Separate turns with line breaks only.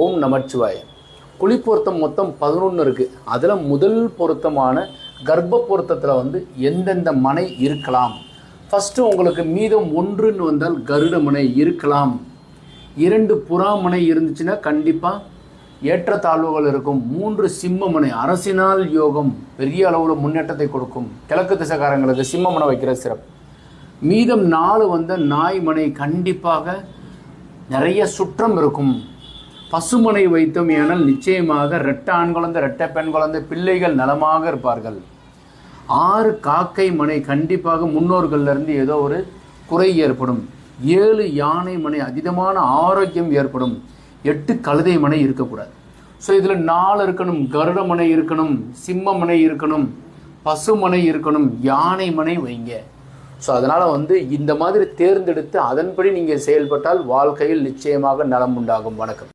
ஓம் நமச்சிவாய. குழி பொருத்தம் மொத்தம் 11 இருக்குது. அதில் முதல் பொருத்தமான கர்ப்ப பொருத்தத்தில் எந்தெந்த மனை இருக்கலாம். ஃபஸ்ட்டு உங்களுக்கு மீதம் 1ன்னு வந்தால் கருட மனை இருக்கலாம். 2 புறா மனை இருந்துச்சுன்னா கண்டிப்பாக ஏற்றத்தாழ்வுகள் இருக்கும். 3 சிம்ம மனை அரசினால் யோகம் பெரிய அளவில் முன்னேற்றத்தை கொடுக்கும். கிழக்கு திசைக்காரங்களுக்கு சிம்ம மனை வைக்கிற சிறப்பு. மீதம் 4 நாய் மனை கண்டிப்பாக நிறைய சுற்றம் இருக்கும். பசுமனை வைத்தோம் ஏனால் நிச்சயமாக இரட்டை ஆண் குழந்தை இரட்டை பெண் குழந்தை பிள்ளைகள் நலமாக இருப்பார்கள். 6 காக்கை மனை கண்டிப்பாக முன்னோர்களிலிருந்து ஏதோ ஒரு குறை ஏற்படும். 7 யானை மனை அதீதமான ஆரோக்கியம் ஏற்படும். 8 கழுதை மனை இருக்கக்கூடாது. ஸோ இதில் 4 இருக்கணும். கருட மனை இருக்கணும், சிம்ம மனை இருக்கணும், பசுமனை இருக்கணும், யானை மனை வைங்க. ஸோ அதனால் இந்த மாதிரி தேர்ந்தெடுத்து அதன்படி நீங்கள் செயல்பட்டால் வாழ்க்கையில் நிச்சயமாக நலம் உண்டாகும். வணக்கம்.